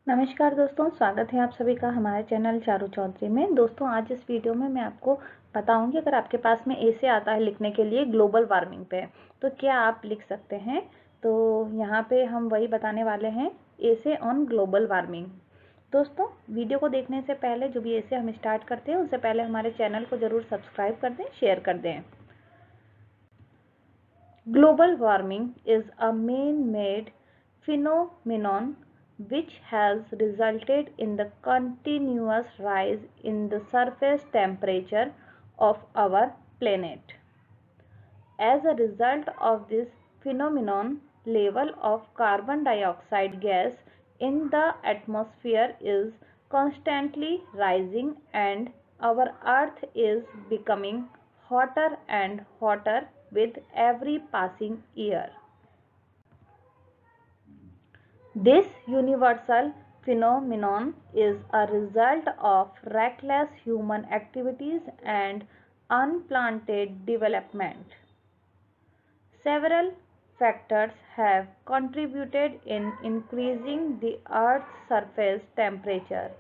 नमस्कार दोस्तों, स्वागत है आप सभी का हमारे चैनल चारू चौधरी में। दोस्तों, आज इस वीडियो में मैं आपको बताऊंगी, अगर आपके पास में ऐसे आता है लिखने के लिए ग्लोबल वार्मिंग पे, तो क्या आप लिख सकते हैं। तो यहाँ पे हम वही बताने वाले हैं, ऐसे ऑन ग्लोबल वार्मिंग। दोस्तों, वीडियो को देखने से पहले जो भी ऐसे हम स्टार्ट करते हैं उससे पहले हमारे चैनल को ज़रूर सब्सक्राइब कर दें, शेयर कर दें। Global warming is a man-made phenomenon which has resulted in the continuous rise in the surface temperature of our planet. As a result of this phenomenon, level of carbon dioxide gas in the atmosphere is constantly rising and our earth is becoming hotter and hotter with every passing year. This universal phenomenon is a result of reckless human activities and unplanted development. Several factors have contributed in increasing the Earth's surface temperature.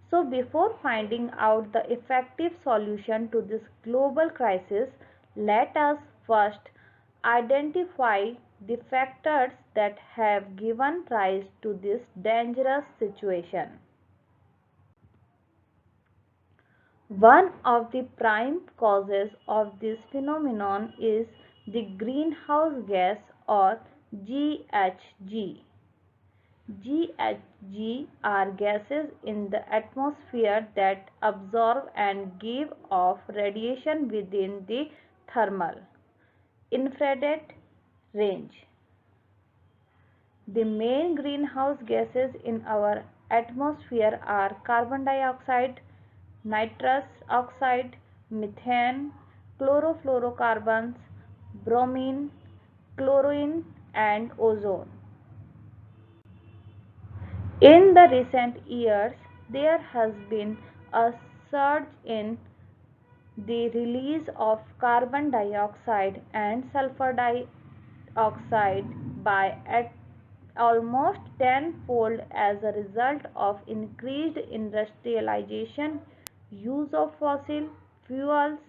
So, before finding out the effective solution to this global crisis, let us first identify the factors that have given rise to this dangerous situation. One of the prime causes of this phenomenon is the greenhouse gas or GHG. GHG are gases in the atmosphere that absorb and give off radiation within the thermal infrared range. The main greenhouse gases in our atmosphere are carbon dioxide, nitrous oxide, methane, chlorofluorocarbons, bromine, chlorine, and ozone. In the recent years, there has been a surge in the release of carbon dioxide and sulfur dioxide by at almost tenfold as a result of increased industrialization, use of fossil fuels,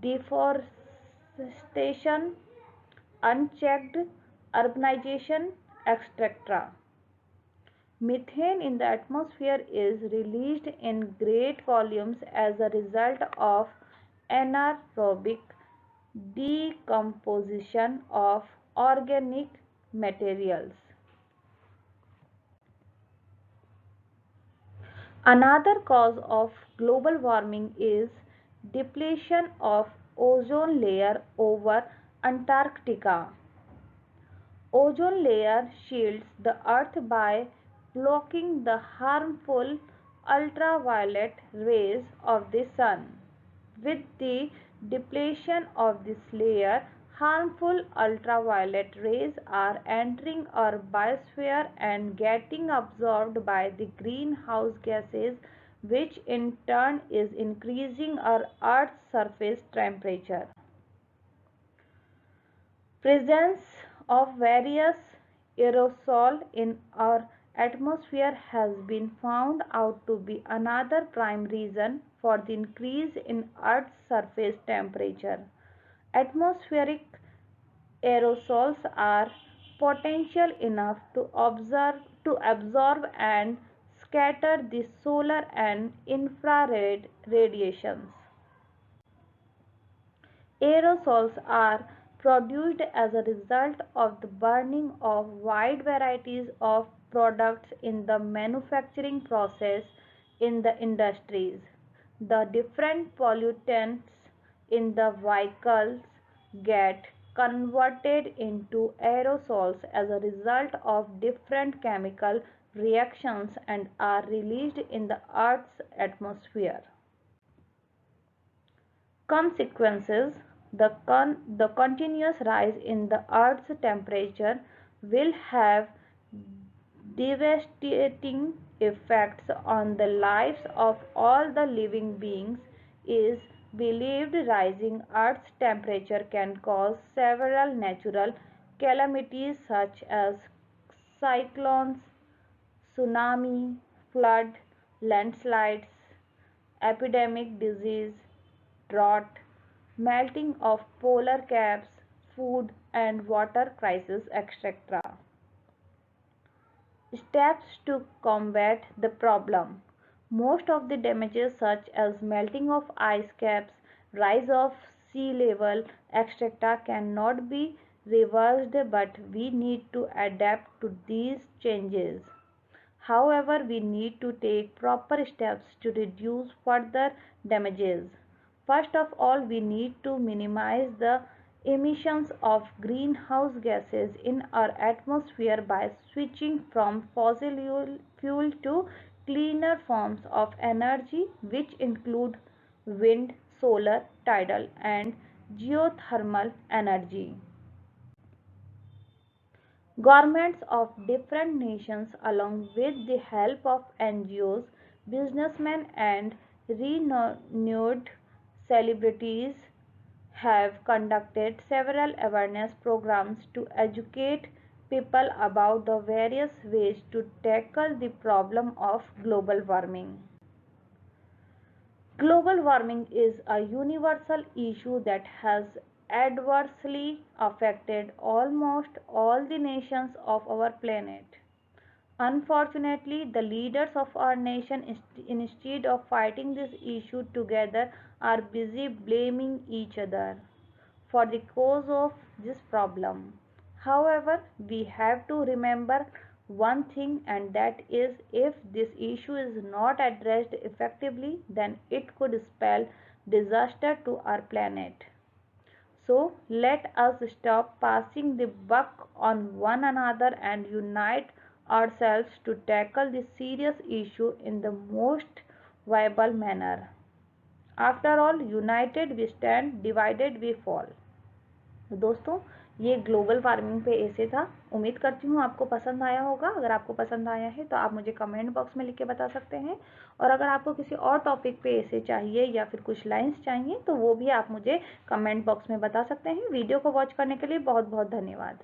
deforestation, unchecked urbanization, etc. Methane in the atmosphere is released in great volumes as a result of anaerobic decomposition of organic materials. Another cause of global warming is depletion of ozone layer over Antarctica. Ozone layer shields the earth by blocking the harmful ultraviolet rays of the sun. With the depletion of this layer, harmful ultraviolet rays are entering our biosphere and getting absorbed by the greenhouse gases, which in turn is increasing our Earth's surface temperature. Presence of various aerosol in our atmosphere has been found out to be another prime reason for the increase in Earth's surface temperature. Atmospheric aerosols are potential enough to absorb and scatter the solar and infrared radiations. Aerosols are produced as a result of the burning of wide varieties of products in the manufacturing process in the industries. The different pollutants in the vehicles get converted into aerosols as a result of different chemical reactions and are released in the Earth's atmosphere. Consequences: the continuous rise in the Earth's temperature will have devastating effects on the lives of all the living beings. Is believed rising Earth's temperature can cause several natural calamities such as cyclones, tsunami, flood, landslides, epidemic disease, drought, melting of polar caps, food and water crisis, etc. Steps to combat the problem. Most of the damages such as melting of ice caps, rise of sea level, etc. cannot be reversed, but we need to adapt to these changes. However, we need to take proper steps to reduce further damages. First of all, we need to minimize the emissions of greenhouse gases in our atmosphere by switching from fossil fuel to cleaner forms of energy, which include wind, solar, tidal, and geothermal energy. Governments of different nations, along with the help of NGOs, businessmen, and renowned celebrities, have conducted several awareness programs to educate people about the various ways to tackle the problem of global warming. Global warming is a universal issue that has adversely affected almost all the nations of our planet. Unfortunately, the leaders of our nation, instead of fighting this issue together, are busy blaming each other for the cause of this problem. However, we have to remember one thing, and that is if this issue is not addressed effectively, then it could spell disaster to our planet. So let us stop passing the buck on one another and unite ourselves to tackle this serious issue in the most viable manner. After all, united we stand, divided we fall. तो दोस्तों, ये global warming पे ऐसे था। उम्मीद करती हूँ आपको पसंद आया होगा। अगर आपको पसंद आया है तो आप मुझे कमेंट बॉक्स में लिख के बता सकते हैं, और अगर आपको किसी और टॉपिक पे ऐसे चाहिए या फिर कुछ लाइंस चाहिए तो वो भी आप मुझे कमेंट बॉक्स में बता सकते हैं। वीडियो को वॉच करने के लिए बहुत बहुत धन्यवाद।